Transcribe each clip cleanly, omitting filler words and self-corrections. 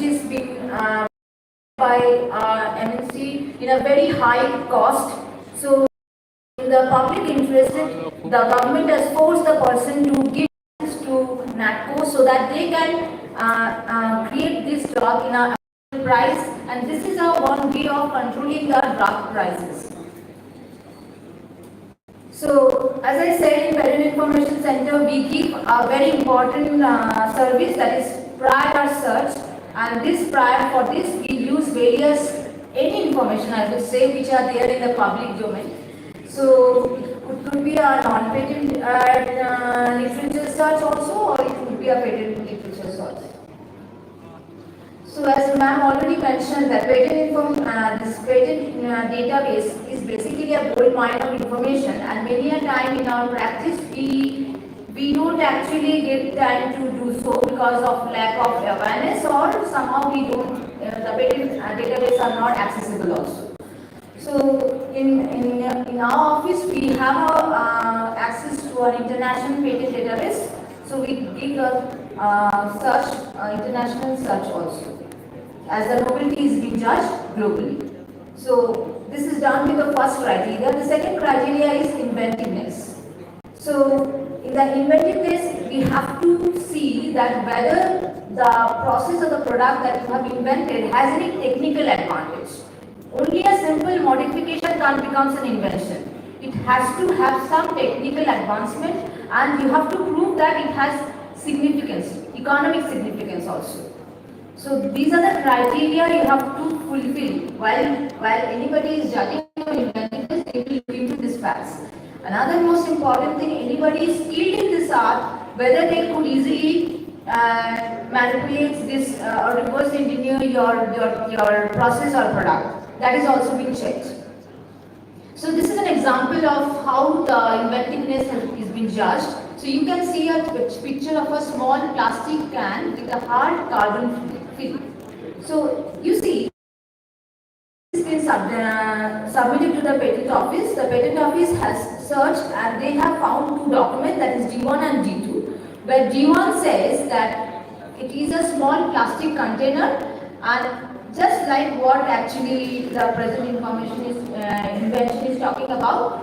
is being by MNC in a very high cost. So in the public interest, the government has forced the person to give to NATCO so that they can create this drug in a price, and this is one way of controlling the drug prices. So, as I said, in Patent Information Center, we give a very important service, that is prior search, and for this we use any information, I would say, which are there in the public domain. So it could be a non-patent literature search also, or it could be a patent literature search. So as ma'am already mentioned, that this patent database is basically a gold mine of information, and many a time in our practice we don't actually get time to do so because of lack of awareness, or somehow we don't, the patent database are not accessible also. So in our office we have access to an international patent database. So we give a international search also, as the novelty is being judged globally. So this is done with the first criteria. The second criteria is inventiveness. So in the inventiveness, we have to see that whether the process of the product that you have invented has any technical advantage. Only a simple modification can't become an invention. It has to have some technical advancement, and you have to prove that it has significance, economic significance also. So these are the criteria you have to fulfill. While anybody is judging your inventiveness, they will look into these facts. Another most important thing, anybody is skilled in this art, whether they could easily manipulate this or reverse engineer your process or product. That is also being checked. So this is an example of how the inventiveness is being judged. So you can see a picture of a small plastic can with a hard carbon film. So you see, this has been submitted to the patent office. The patent office has searched and they have found two documents, that is D1 and D2, where D1 says that it is a small plastic container, and just like what actually the present invention is talking about,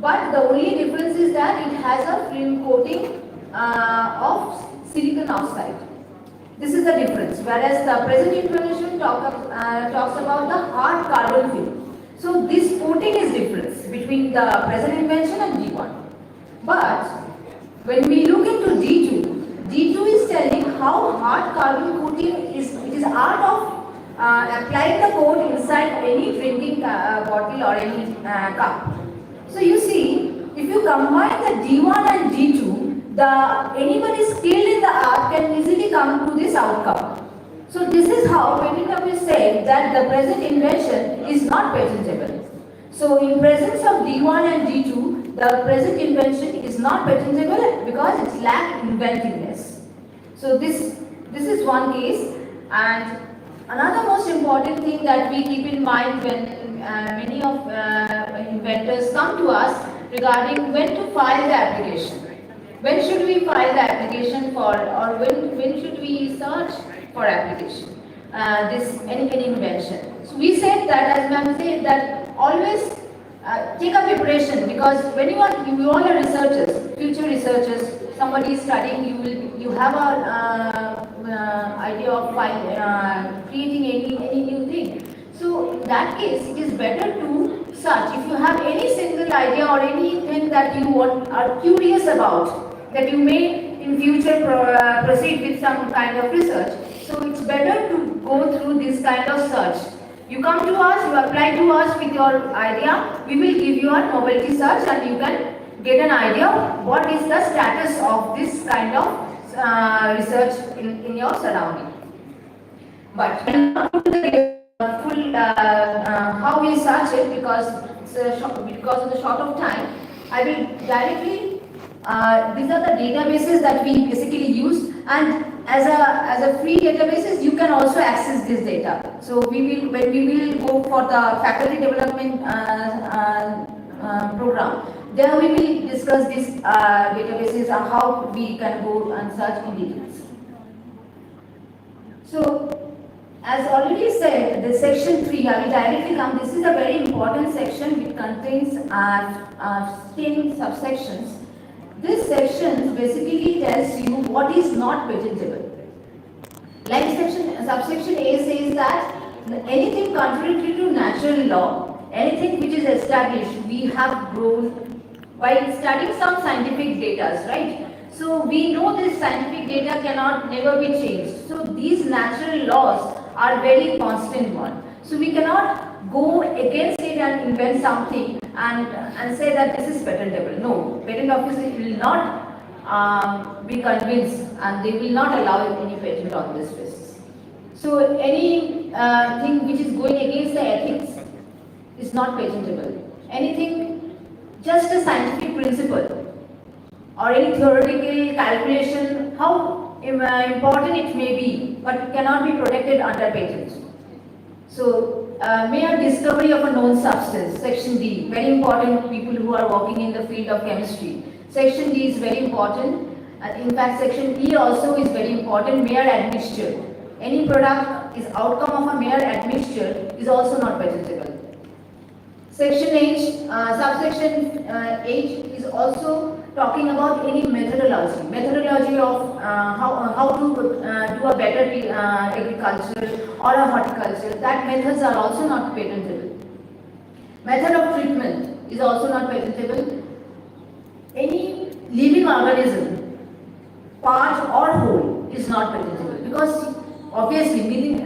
but the only difference is that it has a film coating of silicon oxide. This is the difference, whereas the present invention talks about the hard carbon film. So this coating is difference between the present invention and D1. But when we look into D2, D2 is telling how hard carbon coating is. It is art of applying the coat inside any drinking bottle or any cup. So you see, if you combine the D1 and D2, anybody skilled in the art can easily come to this outcome. So this is how patent office said that the present invention is not patentable. So in presence of D1 and D2, the present invention is not patentable because it lacks inventiveness. So this is one case. And another most important thing that we keep in mind when many of inventors come to us regarding when to file the application. When should we file the application for, or when should we search for application? Any invention. So we said that, as ma'am said, that always take a preparation, because when you all are researchers, future researchers, somebody is studying, you have a idea of creating any new thing. So in that case, it is better to search. If you have any single idea or anything that you are curious about, that you may in future proceed with some kind of research, so it's better to go through this kind of search. You come to us, you apply to us with your idea, we will give you a novelty search and you can get an idea what is the status of this kind of research in your surrounding. But full how we search it, because of the short of time, I will directly these are the databases that we basically use, and as a free databases you can also access this data. So when we will go for the faculty development program, there we will discuss these databases and how we can go and search in details. So As already said, the section 3, I will directly come. This is a very important section which contains 10 subsections. This section basically tells you what is not patentable. Like subsection A says that anything contrary to natural law, anything which is established, we have grown by studying some scientific data, right? So we know this scientific data cannot never be changed. So these natural laws are very constant one. So we cannot go against it and invent something and say that this is patentable. No, patent office will not be convinced and they will not allow any patent on this basis. So any thing which is going against the ethics is not patentable. Anything just a scientific principle or any theoretical calculation, how important it may be, but it cannot be protected under patent. So, mere discovery of a known substance, section D, very important, people who are working in the field of chemistry. Section D is very important. In fact, section E also is very important, mere admixture. Any product is outcome of a mere admixture is also not patentable. Section H, subsection H is also talking about any methodology of how to do a better agriculture or a horticulture. That methods are also not patentable. Method of treatment is also not patentable. Any living organism, part or whole, is not patentable because obviously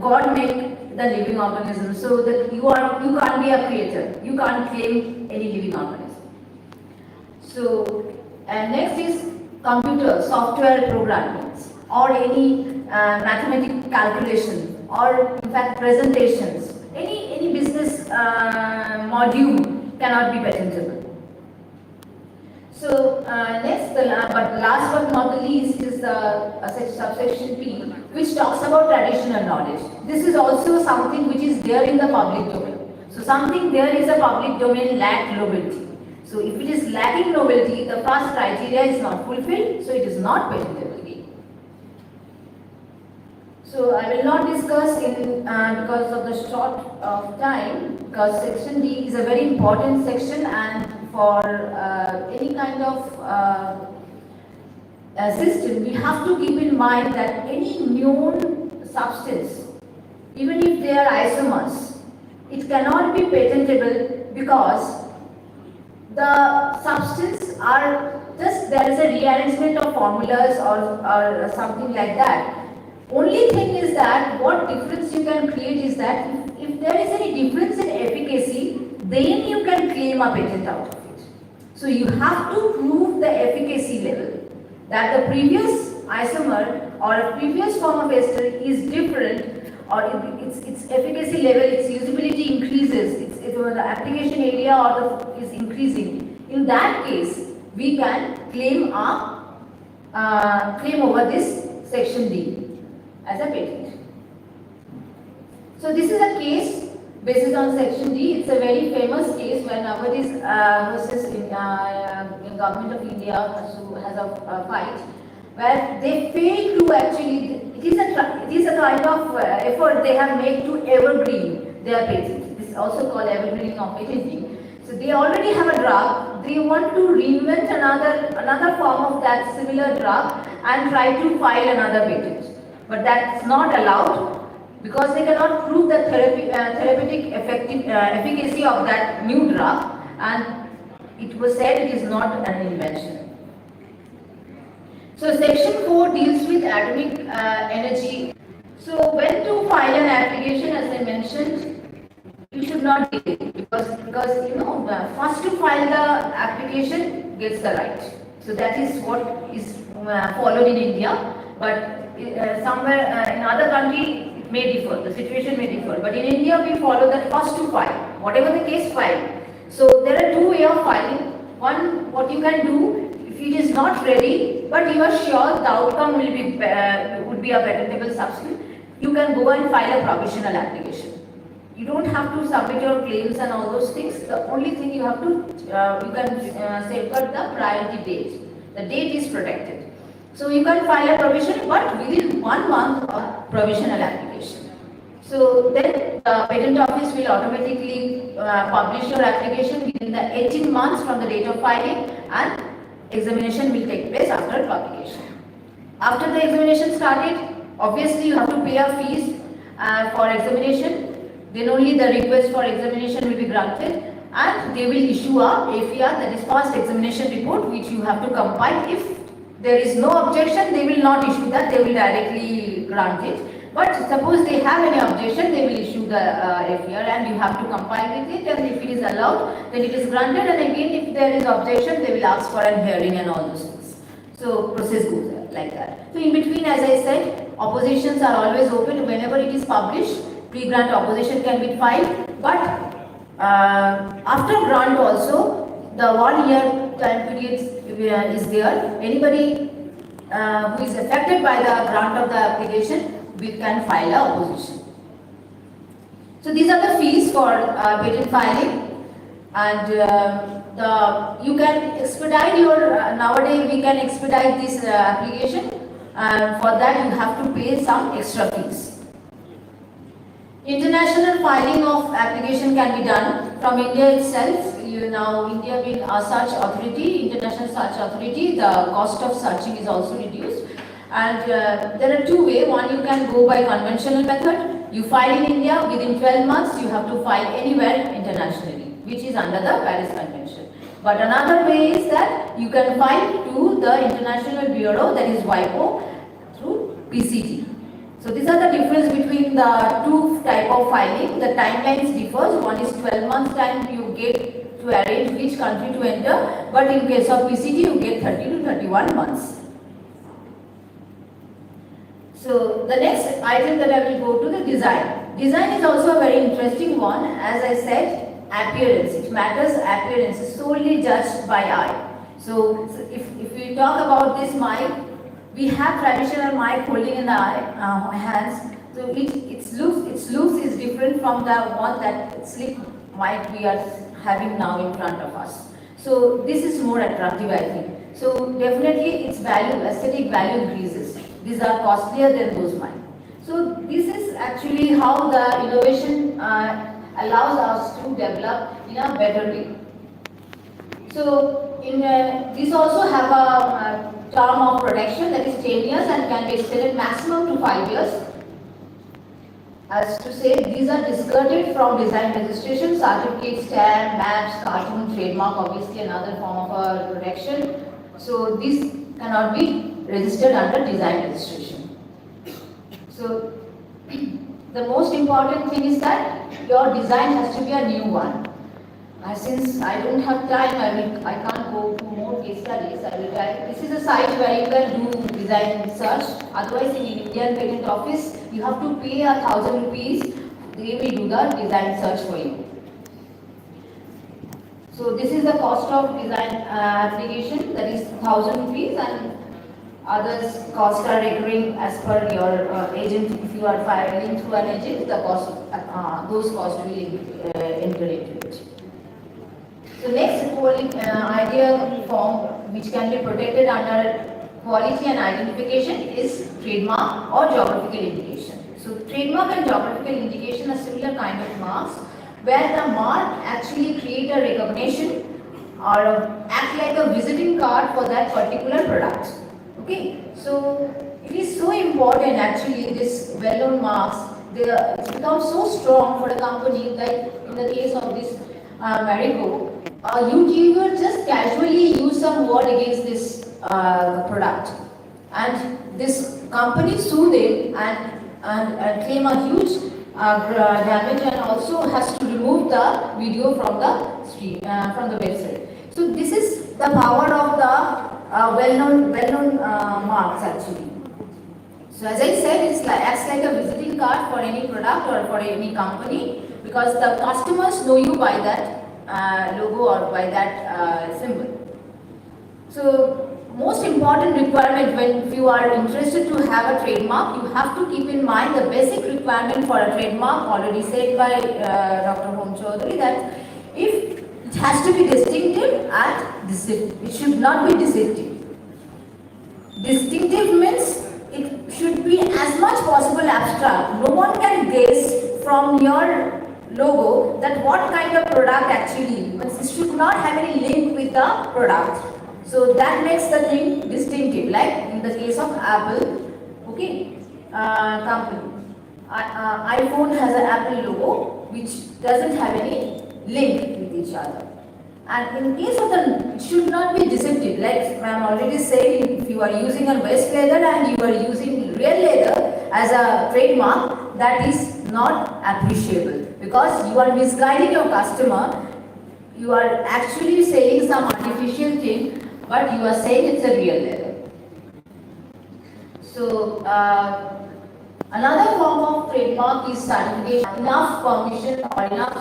God made the living organism, so that you can't be a creator, you can't claim any living organism. So, next is computer, software programming or any mathematical calculation or in fact presentations. Any business module cannot be patentable. So, next, but last but not the least is the subsection P, which talks about traditional knowledge. This is also something which is there in the public domain. So, something there is a public domain lack novelty. So, if it is lacking novelty, the first criteria is not fulfilled, so it is not patentable. So, I will not discuss in because of the short of time, because section D is a very important section, and for any kind of system, we have to keep in mind that any known substance, even if they are isomers, it cannot be patentable because the substance are just, there is a rearrangement of formulas or something like that. Only thing is that what difference you can create is that if there is any difference in efficacy, then you can claim a patent out of it. So you have to prove the efficacy level, that the previous isomer or a previous form of ester is different, or its efficacy level, its usability increases, the application area is increasing. In that case, we can claim over this section D as a patent. So this is a case based on section D. It's a very famous case where nowadays versus in government of India has a fight where they fail to actually. It is a kind of effort they have made to evergreen their patent. This is also called evergreening of patenting. So they already have a drug. They want to reinvent another form of that similar drug and try to file another patent. But that's not allowed because they cannot prove the therapeutic efficacy of that new drug, and it was said it is not an invention. So section 4 deals with atomic energy. So when to file an application, as I mentioned, you should not delay because first to file the application gets the right. So that is what is followed in India, but somewhere in other country it may differ, the situation may differ, but in India we follow that first to file, whatever the case, file. So there are two ways of filing. One, what you can do, if it is not ready but you are sure the outcome would be a patentable substance, you can go and file a provisional application. You don't have to submit your claims and all those things. The only thing you have to, you can safeguard the priority date. The date is protected. So you can file a provision, but within 1 month of provisional application. So then the patent office will automatically publish your application within the 18 months from the date of filing, and examination will take place after publication. After the examination started, obviously you have to pay a fees for examination. Then only the request for examination will be granted, and they will issue a AFR, that is first examination report, which you have to compile. If there is no objection, they will not issue that, they will directly grant it. But suppose they have any objection, they will issue the AFR, and you have to compile with it, and if it is allowed, then it is granted, and again if there is objection, they will ask for a hearing and all those things. So process goes like that. So in between, as I said, oppositions are always open. Whenever it is published, pre-grant opposition can be filed, but after grant also, the 1 year time period is there. Anybody who is affected by the grant of the application, we can file a opposition. So these are the fees for patent filing, and you can expedite your nowadays we can expedite this application, and for that you have to pay some extra fees. International filing of application can be done from India itself. Now India being a search authority, international search authority, the cost of searching is also reduced. And there are two ways. One, you can go by conventional method. You file in India, within 12 months you have to file anywhere internationally, which is under the Paris Convention. But another way is that you can file to the International Bureau, that is WIPO, through PCT. So these are the difference between the two type of filing. The timelines differs. One is 12 months time you get to arrange which country to enter, but in case of PCT you get 30 to 31 months. So the next item that I will go to the design. Design is also a very interesting one. As I said, appearance. It matters appearance is solely judged by eye. So if we talk about this mic, we have traditional mic holding in the hands. So its looks is different from the one that slick mic we are having now in front of us. So this is more attractive, I think. So definitely its value, aesthetic value increases. These are costlier than those mic. So this is actually how the innovation allows us to develop in a better way. So these also have a term of protection, that is 10 years, and can be extended maximum to 5 years. As to say, these are discarded from design registration, certificate, stamp, maps, cartoon, trademark, obviously another form of protection. So these cannot be registered under design registration. So the most important thing is that your design has to be a new one. Since I don't have time, I can't go to more case studies. I will try. This is a site where you can do design search. Otherwise, in Indian Patent Office, you have to pay 1,000 rupees. They will do the design search for you. So this is the cost of design application, that is 1,000 rupees, and others costs are recurring as per your agent. If you are filing through an agent, the cost those costs will enter into it. So next idea form which can be protected under quality and identification is trademark or geographical indication. So trademark and geographical indication are similar kind of marks, where the mark actually create a recognition or act like a visiting card for that particular product. Okay, so it is so important actually, this well-known marks, it's become so strong for the company, like in the case of this Marico. YouTuber just casually use some word against this product, and this company sued them and claim a huge damage, and also has to remove the video from the website. So this is the power of the well-known marks actually. So as I said, it acts like a visiting card for any product or for any company, because the customers know you by that logo or by that symbol. So most important requirement when you are interested to have a trademark, you have to keep in mind the basic requirement for a trademark, already said by Dr. Hom Chaudhary, that if it has to be distinctive and deceptive. It should not be deceptive. Distinctive means it should be as much possible abstract. No one can guess from your logo that what kind of product actually, but it should not have any link with the product. So that makes the thing distinctive, like in the case of Apple, okay, company. iPhone has an Apple logo which doesn't have any link with each other. And in case of the, it should not be deceptive. Like I am already saying, if you are using a waste leather and you are using real leather as a trademark, that is not appreciable because you are misguiding your customer. You are actually saying some artificial thing, but you are saying it's a real leather. So another form of trademark is certification. Enough permission or enough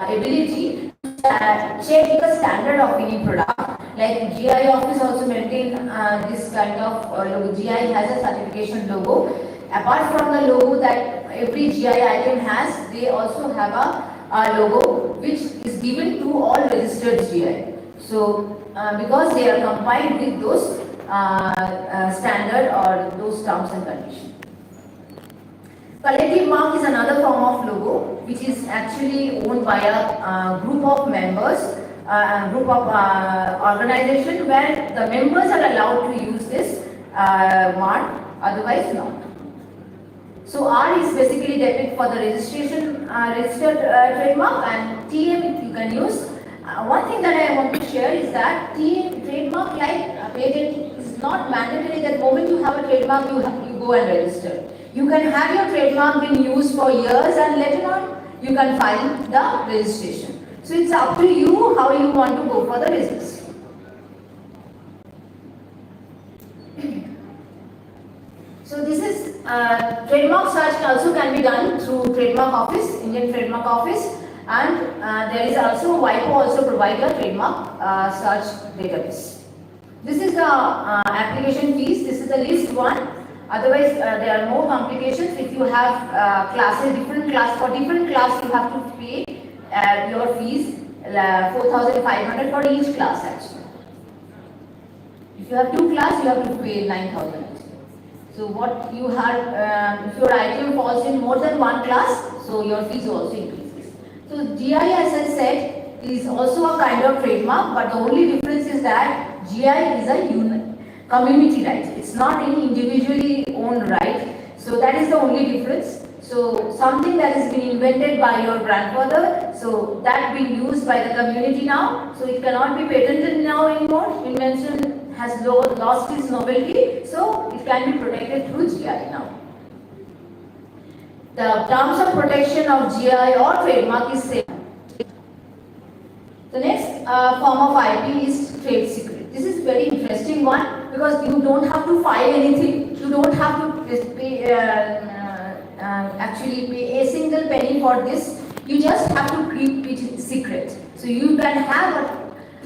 ability check the standard of any product. Like GI office also maintain this kind of logo. GI has a certification logo. Apart from the logo that every GI item has, they also have a logo which is given to all registered GI. So because they are compliant with those standard or those terms and conditions. Collective mark is another form of logo which is actually owned by a group of members, group of organization where the members are allowed to use this mark, otherwise not. So R is basically depict for the registration, registered trademark, and TM you can use. One thing that I want to share is that TM trademark, like patent, is not mandatory that moment you have a trademark you go and register. You can have your trademark being used for years and later on you can file the registration. So it's up to you how you want to go for the registration. So this is trademark search also can be done through trademark office, Indian Trademark Office, and there is also WIPO also provide a trademark search database. This is the application fees. This is the list one. Otherwise, there are more complications. If you have classes, different class, for different class you have to pay your fees 4,500 for each class actually. If you have two classes, you have to pay 9,000. So what you have, if your item falls in more than one class, so your fees also increases. So GI, as I said, is also a kind of trademark, but the only difference is that GI is a community right. It's not any individually owned right. So that is the only difference. So something that has been invented by your grandfather, so that being used by the community now, so it cannot be patented now anymore. Invention has lost its novelty, so it can be protected through GI now. The terms of protection of GI or trademark is same. The next form of IP is trade secret. This is very interesting one because you don't have to file anything. You don't have to pay, actually pay a single penny for this. You just have to keep it secret. So you can have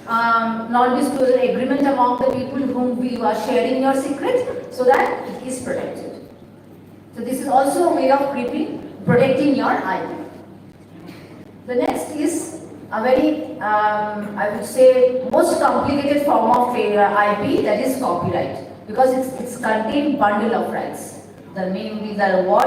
a non-disclosure agreement among the people whom you are sharing your secret so that it is protected. So this is also a way of protecting your IP. The next is a very, I would say, most complicated form of IP, that is copyright, because it's contained bundle of rights. The name is the word